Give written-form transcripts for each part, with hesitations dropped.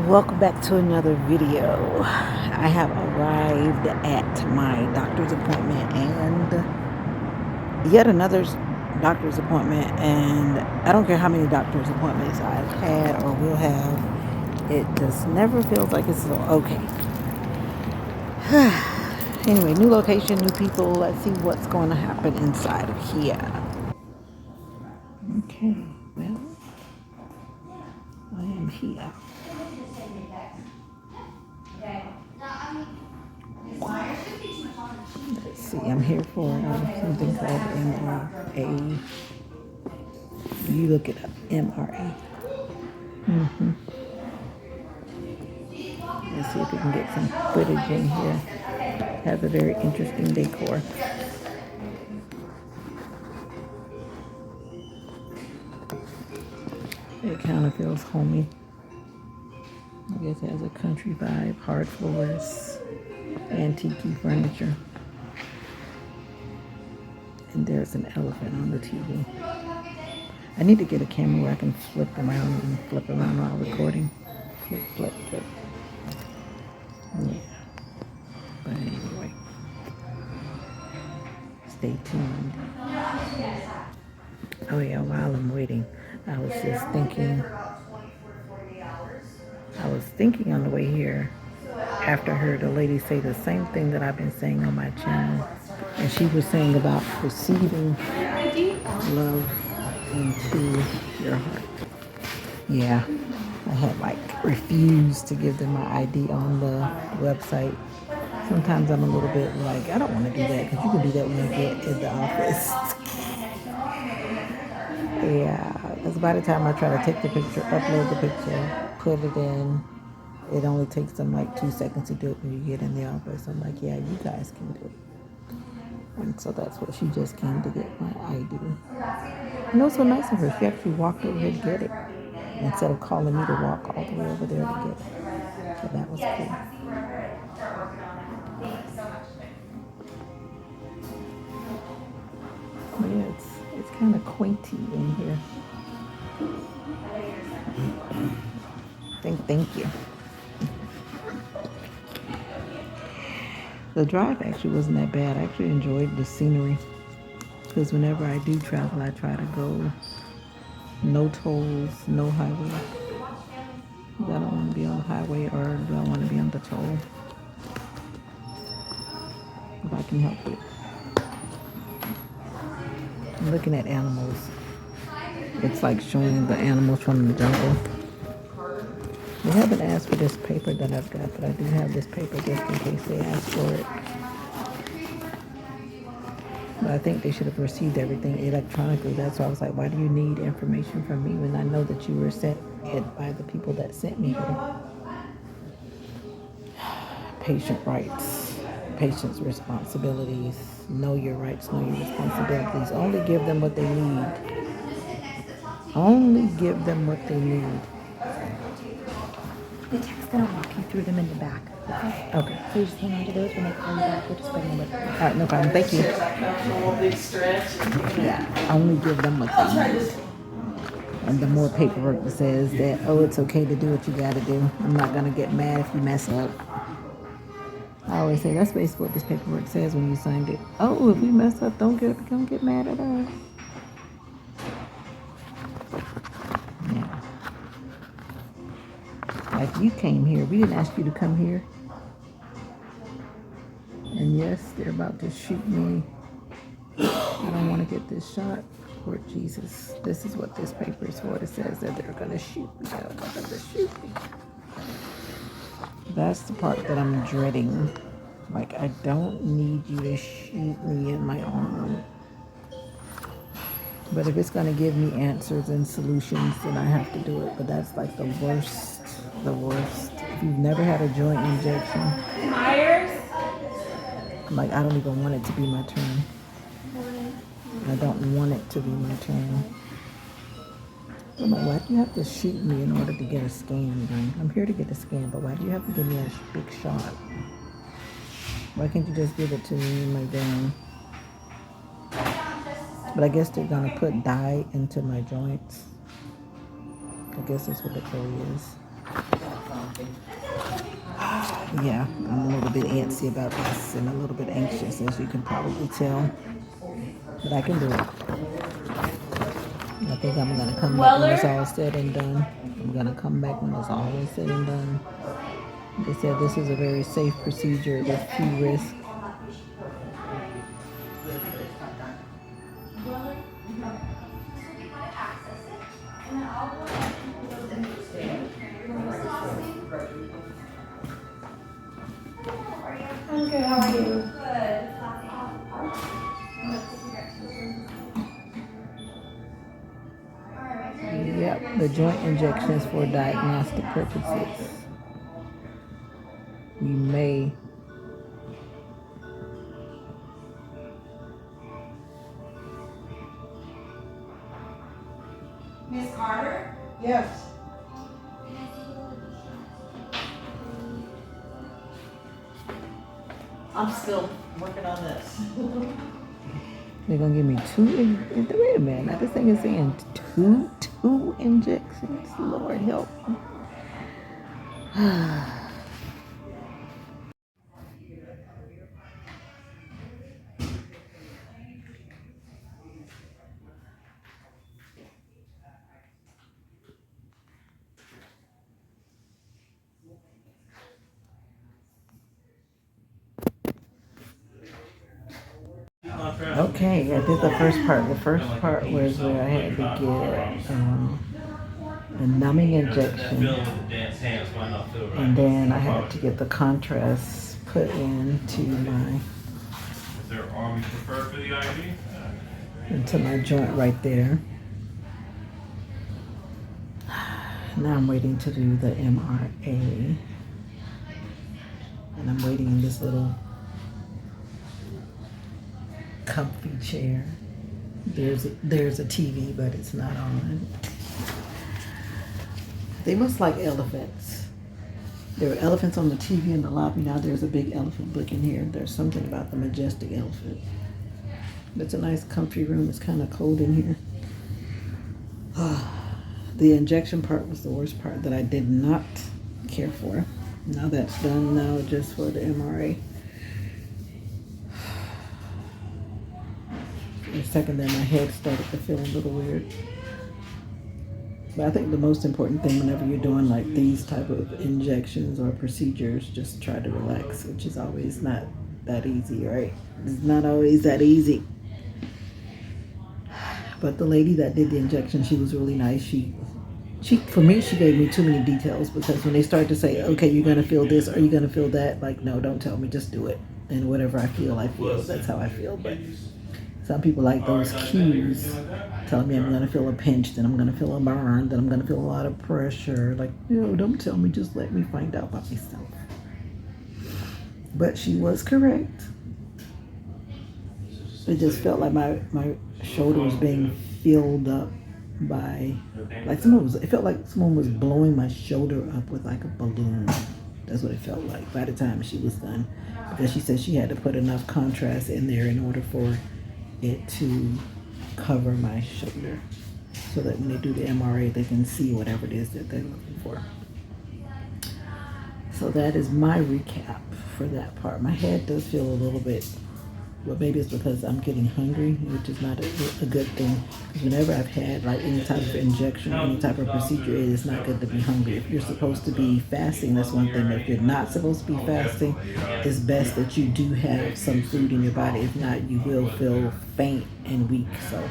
Welcome back to another video. I have arrived at my doctor's appointment and yet another doctor's appointment, and I don't care how many doctor's appointments I've had or will have, it just never feels like it's okay. Anyway, new location, new people. Let's see what's going to happen inside of here. Okay, well, I am here. Let's see, I'm here for something called MRA. You look it up, MRA. Let's see if we can get some footage in here. Has a very interesting decor. It kind of feels homey. I guess it has a country vibe, hard floors, antique furniture. And there's an elephant on the TV. I need to get a camera where I can flip around while recording. Flip. Yeah. But anyway, stay tuned. Oh yeah, while I'm waiting, I was thinking on the way here, after I heard a lady say the same thing that I've been saying on my channel. And she was saying about receiving love into your heart. Yeah, I had refused to give them my ID on the website. Sometimes I'm a little bit I don't want to do that, because you can do that when you get in the office. Yeah, because by the time I try to take the picture, upload the picture, put it in, it only takes them 2 seconds to do it when you get in the office. I'm like, yeah, you guys can do it. And so that's what she just came to get my ID. And it was so nice of her. She actually walked over here to get it instead of calling me to walk all the way over there to get it. So that was cool. But yeah, it's kind of quainty in here. Thank you. The drive actually wasn't that bad. I actually enjoyed the scenery, because whenever I do travel, I try to go no tolls, no highway. I don't want to be on the highway, or do I want to be on the toll? If I can help it. I'm looking at animals. It's like showing the animals from the jungle. They haven't asked for this paper that I've got, but I do have this paper just in case they ask for it. But I think they should have received everything electronically. That's why I was like, why do you need information from me when I know that you were sent it by the people that sent me here? Patient rights, patient's responsibilities. Know your rights, know your responsibilities. Only give them what they need. Only give them what they need. The tech's gonna walk you through them in the back. Okay. So you just hang on to those when they call you back. We'll just bring them with you. All right, no problem. Thank you. Yeah, only give them what they need. And the more paperwork that says that, oh, it's okay to do what you gotta do. I'm not gonna get mad if you mess up. I always say that's basically what this paperwork says when you signed it. Oh, if we mess up, don't get mad at us. Yeah. Like, you came here. We didn't ask you to come here. And yes, they're about to shoot me. I don't want to get this shot. Lord Jesus, this is what this paper is for. It says that they're going to shoot me. I don't want them to shoot me. That's the part that I'm dreading. I don't need you to shoot me in my arm. But if it's going to give me answers and solutions, then I have to do it. But that's the worst. The worst. If you've never had a joint injection, I don't even want it to be my turn. I don't want it to be my turn. I'm like, why do you have to shoot me in order to get a scan done? I'm here to get a scan, but why do you have to give me a big shot? Why can't you just give it to me in my vein? But I guess they're going to put dye into my joints. I guess that's what the goal is. Yeah, I'm a little bit antsy about this and a little bit anxious, as you can probably tell. But I can do it. I think I'm gonna come back when it's all said and done. I'm gonna come back when it's all said and done. They said this is a very safe procedure with few risks. I'm good. How are you? Yep, the joint injections for diagnostic purposes. You may Miss Carter? Yes. I'm still working on this. they're gonna give me wait a minute. Now this thing is saying two injections. Lord help. Okay, I did the first part. The first part was where I had to get a numbing injection, and then I had to get the contrast put into my joint right there. Now I'm waiting to do the MRA, and I'm waiting in this little comfy chair. There's a TV, but it's not on. They must like elephants. There were elephants on the TV in the lobby. Now there's a big elephant book in here. There's something about the majestic elephant. It's a nice comfy room. It's kind of cold in here. The injection part was the worst part that I did not care for. Now that's done. Now just for the MRA. For a second there, my head started to feel a little weird. But I think the most important thing whenever you're doing like these type of injections or procedures, just try to relax, which is always not that easy, right? It's not always that easy. But the lady that did the injection, she was really nice. She for me, she gave me too many details, because when they start to say, okay, you're gonna feel this, or you're gonna feel that, like, no, don't tell me, just do it. And whatever I feel. That's how I feel. But some people like those cues, telling me I'm gonna feel a pinch, then I'm gonna feel a burn, then I'm gonna feel a lot of pressure. Like, no, don't tell me, just let me find out by myself. But she was correct. It just felt like my shoulder was being filled up by, like it felt like someone was blowing my shoulder up with like a balloon. That's what it felt like by the time she was done. Because she said she had to put enough contrast in there in order for it to cover my shoulder, so that when they do the MRA, they can see whatever it is that they're looking for. So that is my recap for that part. My head does feel a little bit, well, maybe it's because I'm getting hungry, which is not a good thing. Because whenever I've had like any type of injection, any type of procedure, it is not good to be hungry. If you're supposed to be fasting, that's one thing. If you're not supposed to be fasting, it's best that you do have some food in your body. If not, you will feel faint and weak. So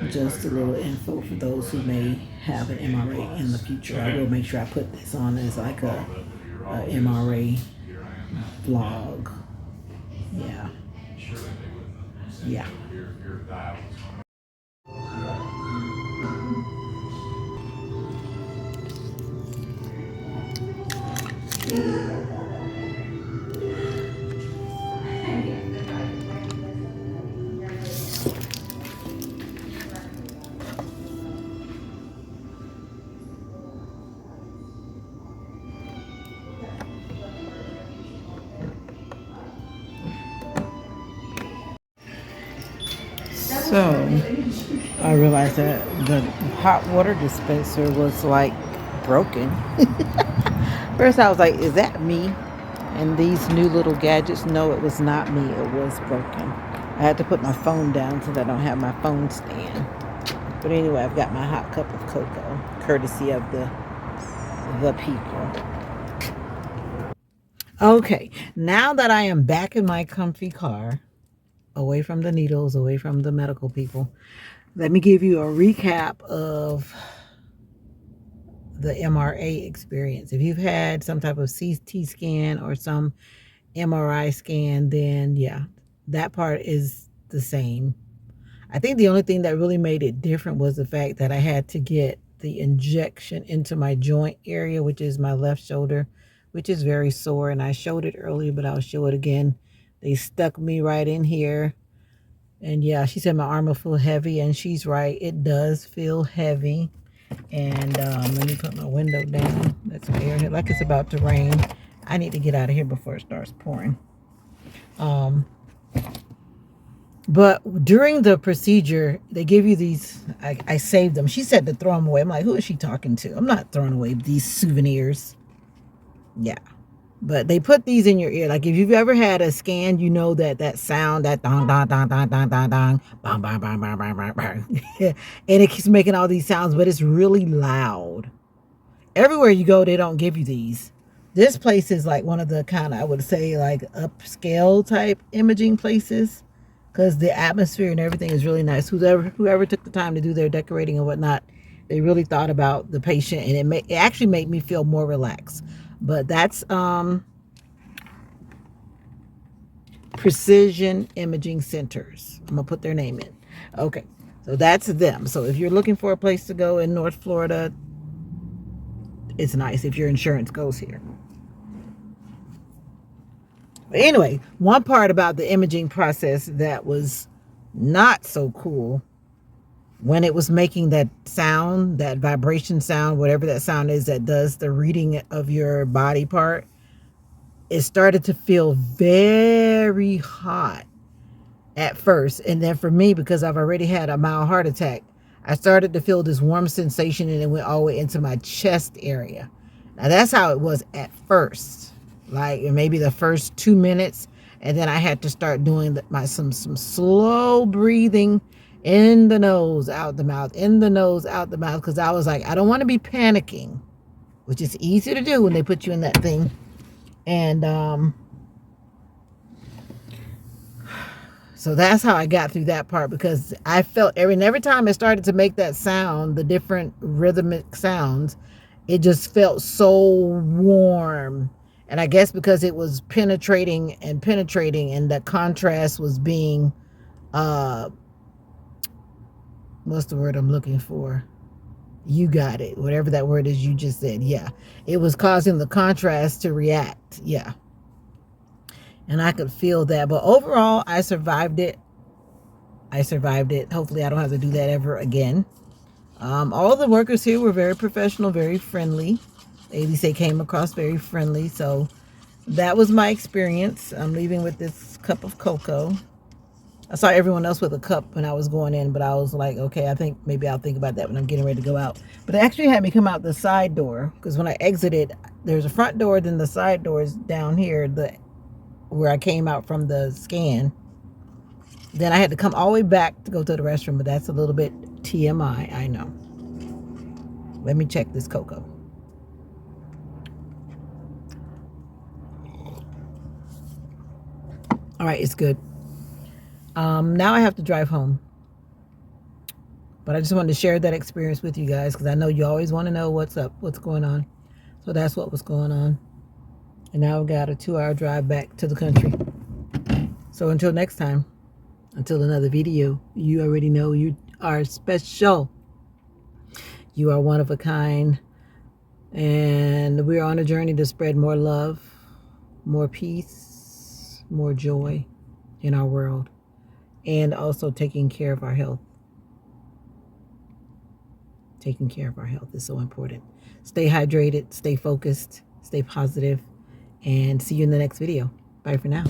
just a little info for those who may have an MRA in the future. I will make sure I put this on as like a MRA vlog. Yeah. Yeah. So I realized that the hot water dispenser was like broken. First I was like, is that me? And these new little gadgets, no, it was not me. It was broken. I had to put my phone down so that I don't have my phone stand. But anyway, I've got my hot cup of cocoa, courtesy of the people. Okay, now that I am back in my comfy car, away from the needles, away from the medical people, let me give you a recap of the MRA experience. If you've had some type of CT scan or some MRI scan, then yeah, that part is the same. I think the only thing that really made it different was the fact that I had to get the injection into my joint area, which is my left shoulder, which is very sore. And I showed it earlier, but I'll show it again. They stuck me right in here. And yeah, she said my arm will feel heavy, and she's right. It does feel heavy. And let me put my window down. That's some air here, like it's about to rain. I need to get out of here before it starts pouring. But during the procedure, they give you these, I saved them. She said to throw them away. I'm like, who is she talking to? I'm not throwing away these souvenirs. Yeah. But they put these in your ear. Like if you've ever had a scan, you know that sound, that dong, dong, dong, dong, dong, dong, dong, bang, bang, bang, bang, bang, bang, bang. And it keeps making all these sounds, but it's really loud. Everywhere you go, they don't give you these. This place is like one of the kind of, I would say, like upscale type imaging places, because the atmosphere and everything is really nice. Whoever took the time to do their decorating and whatnot, they really thought about the patient, and it actually made me feel more relaxed. But that's Precision Imaging Centers. I'm gonna put their name in. Okay, so that's them. So if you're looking for a place to go in North Florida, it's nice if your insurance goes here. But anyway, one part about the imaging process that was not so cool, when it was making that sound, that vibration sound, whatever that sound is that does the reading of your body part, it started to feel very hot at first. And then for me, because I've already had a mild heart attack, I started to feel this warm sensation, and it went all the way into my chest area. Now that's how it was at first, like maybe the first 2 minutes. And then I had to start doing some slow breathing, in the nose, out the mouth, in the nose, out the mouth. Because I was like, I don't want to be panicking, which is easy to do when they put you in that thing. And so that's how I got through that part, because I felt every time it started to make that sound, the different rhythmic sounds, it just felt so warm. And I guess because it was penetrating, and the contrast was being what's the word I'm looking for? You got it. Whatever that word is you just said. Yeah. It was causing the contrast to react. Yeah. And I could feel that. But overall, I survived it. Hopefully I don't have to do that ever again. All the workers here were very professional, very friendly. At least they came across very friendly. So that was my experience. I'm leaving with this cup of cocoa. I saw everyone else with a cup when I was going in, but I was like, okay, I think maybe I'll think about that when I'm getting ready to go out. But they actually had me come out the side door, because when I exited, there's a front door, then the side door is down here, where I came out from the scan. Then I had to come all the way back to go to the restroom, but that's a little bit TMI, I know. Let me check this cocoa. All right, it's good. Now I have to drive home. But I just wanted to share that experience with you guys, because I know you always want to know what's up, what's going on. So that's what was going on. And now I've got a 2-hour drive back to the country. So until next time, until another video, you already know you are special. You are one of a kind. And we're on a journey to spread more love, more peace, more joy in our world. And also taking care of our health. Taking care of our health is so important. Stay hydrated, stay focused, stay positive, and see you in the next video. Bye for now.